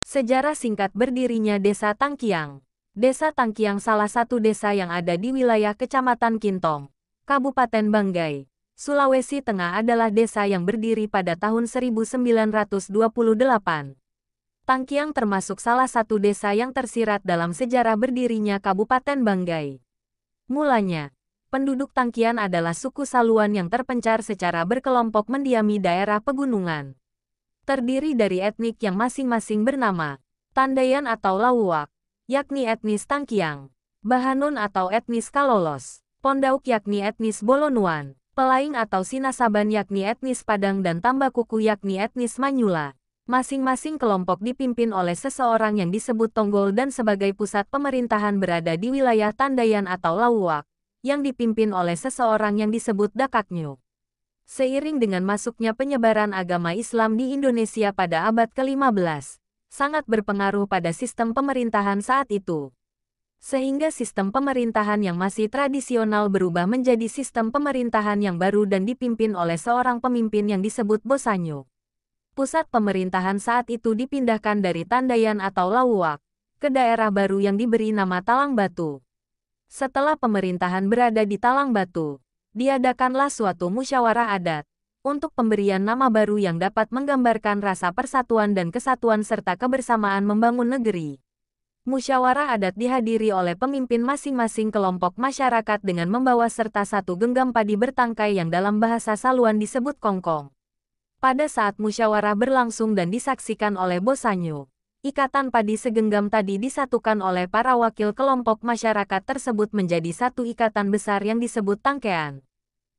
Sejarah singkat berdirinya Desa Tangkiang. Desa Tangkiang salah satu desa yang ada di wilayah Kecamatan Kintong, Kabupaten Banggai, Sulawesi Tengah adalah desa yang berdiri pada tahun 1928. Tangkiang termasuk salah satu desa yang tersirat dalam sejarah berdirinya Kabupaten Banggai. Mulanya, penduduk Tangkian adalah suku Saluan yang terpencar secara berkelompok mendiami daerah pegunungan. Terdiri dari etnik yang masing-masing bernama Tandayan atau Lawuak, yakni etnis Tangkiang, Bahanun atau etnis Kalolos, Pondauk yakni etnis Bolonuan, Pelaing atau Sinasaban yakni etnis Padang dan Tambakuku yakni etnis Manyula. Masing-masing kelompok dipimpin oleh seseorang yang disebut Tonggol dan sebagai pusat pemerintahan berada di wilayah Tandayan atau Lawuak, yang dipimpin oleh seseorang yang disebut Dakaknyo. Seiring dengan masuknya penyebaran agama Islam di Indonesia pada abad ke-15, sangat berpengaruh pada sistem pemerintahan saat itu. Sehingga sistem pemerintahan yang masih tradisional berubah menjadi sistem pemerintahan yang baru dan dipimpin oleh seorang pemimpin yang disebut Bosanyo. Pusat pemerintahan saat itu dipindahkan dari Tandayan atau Lawuak ke daerah baru yang diberi nama Talang Batu. Setelah pemerintahan berada di Talang Batu, diadakanlah suatu musyawarah adat untuk pemberian nama baru yang dapat menggambarkan rasa persatuan dan kesatuan serta kebersamaan membangun negeri. Musyawarah adat dihadiri oleh pemimpin masing-masing kelompok masyarakat dengan membawa serta satu genggam padi bertangkai yang dalam bahasa Saluan disebut kongkong. Pada saat musyawarah berlangsung dan disaksikan oleh Bosanyo, ikatan padi segenggam tadi disatukan oleh para wakil kelompok masyarakat tersebut menjadi satu ikatan besar yang disebut tangkean.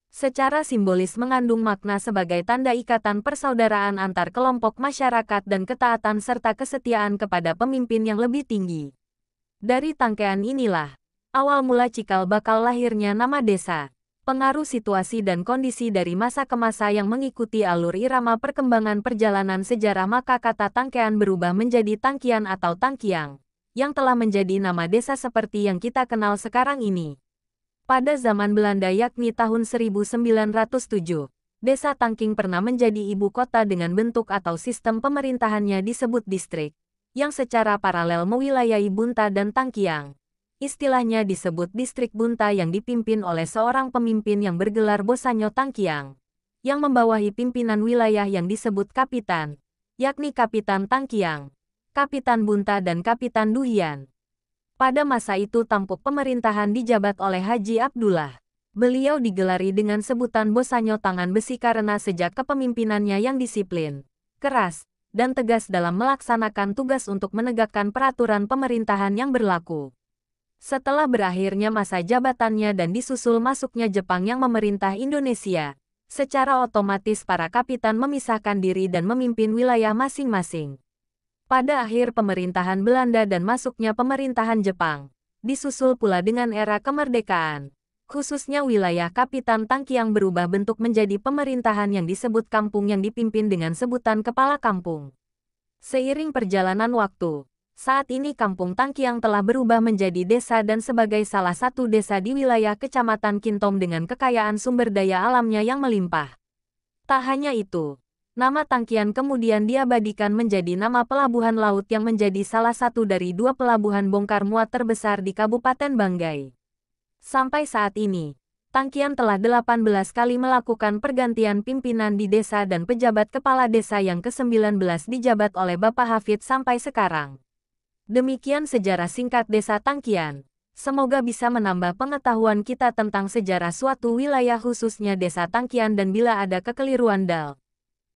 Secara simbolis mengandung makna sebagai tanda ikatan persaudaraan antar kelompok masyarakat dan ketaatan serta kesetiaan kepada pemimpin yang lebih tinggi. Dari tangkean inilah, awal mula cikal bakal lahirnya nama desa. Pengaruh situasi dan kondisi dari masa ke masa yang mengikuti alur irama perkembangan perjalanan sejarah maka kata tangkean berubah menjadi Tangkian atau Tangkiang, yang telah menjadi nama desa seperti yang kita kenal sekarang ini. Pada zaman Belanda yakni tahun 1907, Desa Tangking pernah menjadi ibu kota dengan bentuk atau sistem pemerintahannya disebut distrik, yang secara paralel mewilayahi Bunta dan Tangkiang. Istilahnya disebut distrik Bunta yang dipimpin oleh seorang pemimpin yang bergelar Bosanyo Tangkiang, yang membawahi pimpinan wilayah yang disebut Kapitan, yakni Kapitan Tangkiang, Kapitan Bunta dan Kapitan Duhian. Pada masa itu tampuk pemerintahan dijabat oleh Haji Abdullah. Beliau digelari dengan sebutan Bosanyo Tangan Besi karena sejak kepemimpinannya yang disiplin, keras, dan tegas dalam melaksanakan tugas untuk menegakkan peraturan pemerintahan yang berlaku. Setelah berakhirnya masa jabatannya dan disusul masuknya Jepang yang memerintah Indonesia, secara otomatis para kapitan memisahkan diri dan memimpin wilayah masing-masing. Pada akhir pemerintahan Belanda dan masuknya pemerintahan Jepang, disusul pula dengan era kemerdekaan, khususnya wilayah Kapitan Tangkiang berubah bentuk menjadi pemerintahan yang disebut kampung yang dipimpin dengan sebutan kepala kampung. Seiring perjalanan waktu, saat ini Kampung Tangkiang telah berubah menjadi desa dan sebagai salah satu desa di wilayah Kecamatan Kintom dengan kekayaan sumber daya alamnya yang melimpah. Tak hanya itu, nama Tangkian kemudian diabadikan menjadi nama pelabuhan laut yang menjadi salah satu dari dua pelabuhan bongkar muat terbesar di Kabupaten Banggai. Sampai saat ini, Tangkian telah 18 kali melakukan pergantian pimpinan di desa dan pejabat kepala desa yang ke-19 dijabat oleh Bapak Hafid sampai sekarang. Demikian sejarah singkat Desa Tangkian. Semoga bisa menambah pengetahuan kita tentang sejarah suatu wilayah khususnya Desa Tangkian dan bila ada kekeliruan